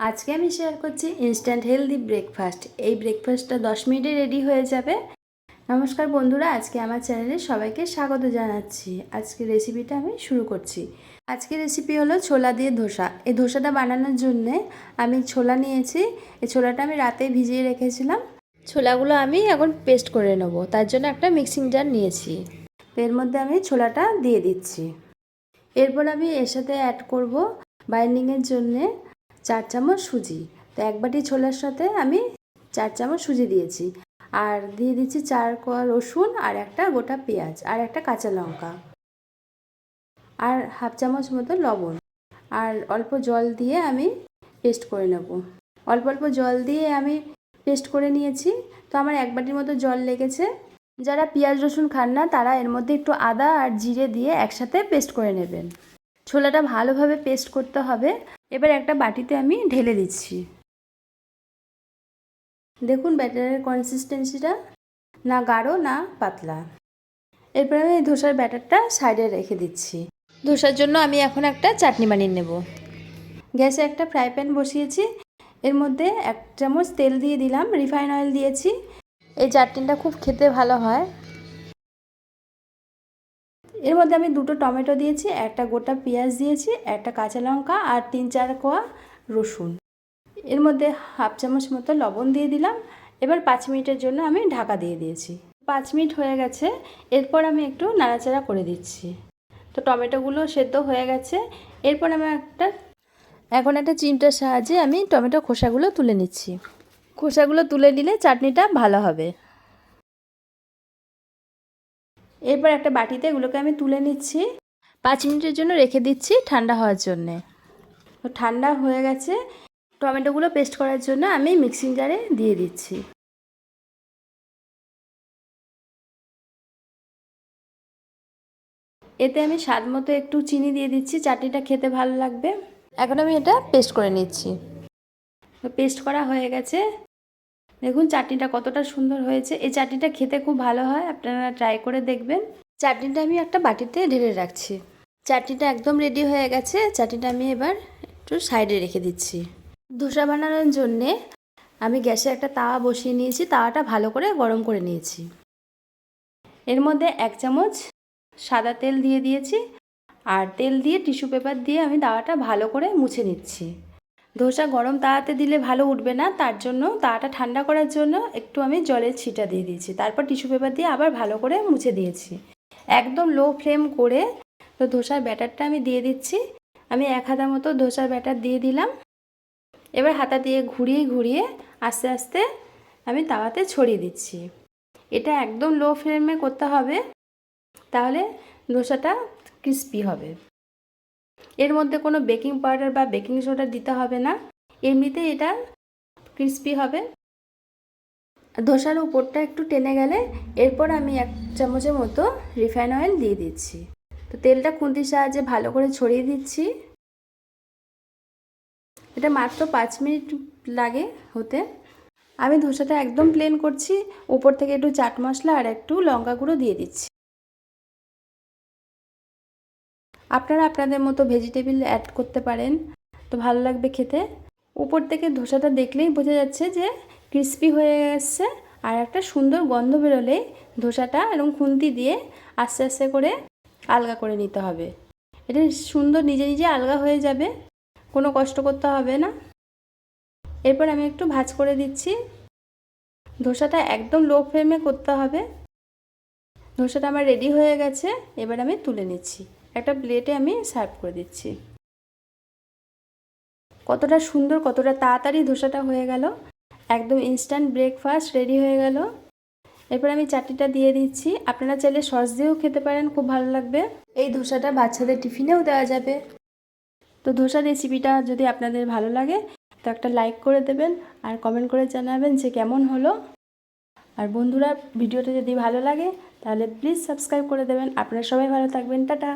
আজকে আমি শেয়ার করছি ইনস্ট্যান্ট হেলদি ব্রেকফাস্ট। এই ব্রেকফাস্টটা 10 মিনিটে রেডি হয়ে যাবে। নমস্কার বন্ধুরা, আজকে আমার চ্যানেলে সবাইকে স্বাগত জানাচ্ছি। আজকে রেসিপিটা আমি শুরু করছি। আজকের রেসিপি হলো ছোলা দিয়ে ধোসা। এই ধোসাটা বানানোর জন্যে আমি ছোলা নিয়েছি। এই ছোলাটা আমি রাতে ভিজিয়ে রেখেছিলাম। ছোলাগুলো আমি এখন পেস্ট করে নেব, তার জন্য একটা মিক্সিং জার নিয়েছি। এর মধ্যে আমি ছোলাটা দিয়ে দিচ্ছি। এরপর আমি এর সাথে অ্যাড করব বাইন্ডিংয়ের জন্যে 4 চামচ সুজি। তো এক বাটি ছোলার সাথে আমি 4 চামচ সুজি দিয়েছি। আর দিয়ে দিচ্ছি 4 কোয়া রসুন, আর একটা গোটা পেঁয়াজ, আর একটা কাঁচা লঙ্কা, আর হাফ চামচ মতো লবণ, আর অল্প জল দিয়ে আমি পেস্ট করে নেব। অল্প অল্প জল দিয়ে আমি পেস্ট করে নিয়েছি। তো আমার এক বাটির মতো জল লেগেছে। যারা পেঁয়াজ রসুন খান না তারা এর মধ্যে একটু আদা আর জিরে দিয়ে একসাথে পেস্ট করে নেবেন। ছোলাটা ভালোভাবে পেস্ট করতে হবে। এবার একটা বাটিতে আমি ঢেলে দিচ্ছি। দেখুন ব্যাটারের কনসিস্টেন্সিটা না গাঢ় না পাতলা। এরপর আমি ধোসার ব্যাটারটা সাইডে রেখে দিচ্ছি। ধোসার জন্য আমি এখন একটা চাটনি বানিয়ে নেব। গ্যাসে একটা ফ্রাই প্যান বসিয়েছি। এর মধ্যে 1 চামচ তেল দিয়ে দিলাম, রিফাইন অয়েল দিয়েছি। এই চাটনিটা খুব খেতে ভালো হয়। এর মধ্যে আমি 2টো টমেটো দিয়েছি, একটা গোটা পেঁয়াজ দিয়েছি, একটা কাঁচা লঙ্কা, আর 3-4 কোয়া রসুন। এর মধ্যে হাফ চামচ মতো লবণ দিয়ে দিলাম। এবার 5 মিনিটের জন্য আমি ঢাকা দিয়ে দিয়েছি। 5 মিনিট হয়ে গেছে। এরপর আমি একটু নাড়াচাড়া করে দিচ্ছি। তো টমেটোগুলো সেদ্ধ হয়ে গেছে। এরপর আমি এখন একটা চিমটার সাহায্যে আমি টমেটো খোসাগুলো তুলে নিচ্ছি। খোসাগুলো তুলে নিলে চাটনিটা ভালো হবে। এরপর একটা বাটিতে এগুলোকে আমি তুলে নিচ্ছি। 5 মিনিটের জন্য রেখে দিচ্ছি ঠান্ডা হওয়ার জন্যে। তো ঠান্ডা হয়ে গেছে। টমেটোগুলো পেস্ট করার জন্য আমি মিক্সিং জারে দিয়ে দিচ্ছি। এতে আমি স্বাদ মতো একটু চিনি দিয়ে দিচ্ছি, চাটনিটা খেতে ভালো লাগবে। এখন আমি এটা পেস্ট করে নিচ্ছি। তো পেস্ট করা হয়ে গেছে। দেখুন চাটনিটা কতটা সুন্দর হয়েছে। এই চাটনিটা খেতে খুব ভালো হয়, আপনারা ট্রাই করে দেখবেন। চাটনিটা আমি একটা বাটিতে ঢেলে রাখছি। চাটনিটা একদম রেডি হয়ে গেছে। চাটনিটা আমি এবার একটু সাইডে রেখে দিচ্ছি। ধোসা বানানোর জন্যে আমি গ্যাসে একটা তাওয়া বসিয়ে নিয়েছি। তাওয়াটা ভালো করে গরম করে নিয়েছি। এর মধ্যে 1 চামচ সাদা তেল দিয়ে দিয়েছি, আর তেল দিয়ে টিস্যু পেপার দিয়ে আমি তাওয়াটা ভালো করে মুছে নিচ্ছি। ধোসা গরম তাওয়াতে দিলে ভালো উঠবে না, তার জন্য তাওয়াটা ঠান্ডা করার জন্য একটু আমি জলের ছিটা দিয়ে দিয়েছি। তারপর টিস্যু পেপার দিয়ে আবার ভালো করে মুছে দিয়েছি। একদম লো ফ্লেম করে তো ধোসার ব্যাটারটা আমি দিয়ে দিচ্ছি। আমি 1 হাতা মতো ধোসার ব্যাটার দিয়ে দিলাম। এবার হাতা দিয়ে ঘুরিয়ে ঘুরিয়ে আস্তে আস্তে আমি তাওয়াতে ছড়িয়ে দিচ্ছি। এটা একদম লো ফ্লেমে করতে হবে, তাহলে ধোসাটা ক্রিস্পি হবে। এর মধ্যে কোনো বেকিং পাউডার বা বেকিং সোডা দিতে হবে না, এমনিতে এটা ক্রিস্পি হবে। ধোসার উপরটা একটু টেনে গেলে এরপর আমি 1 চামচের মতো রিফাইন অয়েল দিয়ে দিচ্ছি। তো তেলটা খুন্তির সাহায্যে ভালো করে ছড়িয়ে দিচ্ছি। এটা মাত্র 5 মিনিট লাগে হতে। আমি ধোসাটা একদম প্লেন করছি। উপর থেকে একটু চাট মশলা আর একটু লঙ্কা গুঁড়ো দিয়ে দিচ্ছি। আপনারা আপনাদের মতো ভেজিটেবল অ্যাড করতে পারেন, তো ভালো লাগবে খেতে। উপর থেকে ধোসাটা দেখলেই বোঝা যাচ্ছে যে ক্রিস্পি হয়ে এসছে। আর একটা সুন্দর গন্ধ বেরোলেই ধোসাটা এরকম খুন্তি দিয়ে আস্তে আস্তে করে আলগা করে নিতে হবে। এটা সুন্দর নিজে নিজে আলগা হয়ে যাবে, কোনো কষ্ট করতে হবে না। এরপর আমি একটু ভাঁজ করে দিচ্ছি। ধোসাটা একদম লো ফ্লেমে করতে হবে। ধোসাটা আমার রেডি হয়ে গেছে। এবার আমি তুলে নিচ্ছি। একটা প্লেটে আমি সার্ভ করে দিচ্ছি। কতটা সুন্দর, কতটা তাড়াতাড়ি ধোসাটা হয়ে গেল। একদম ইনস্ট্যান্ট ব্রেকফাস্ট রেডি হয়ে গেল। এরপর আমি চাটনিটা দিয়ে দিচ্ছি। আপনারা চাইলে সস দিয়েও খেতে পারেন, খুব ভালো লাগবে। এই ধোসাটা বাচ্চাদের টিফিনেও দেওয়া যাবে। তো ধোসা রেসিপিটা যদি আপনাদের ভালো লাগে তো একটা লাইক করে দেবেন, আর কমেন্ট করে জানাবেন যে কেমন হলো। আর বন্ধুরা, ভিডিওটা যদি ভালো লাগে তাহলে প্লিজ সাবস্ক্রাইব করে দেবেন। আপনারা সবাই ভালো থাকবেন। টাটা।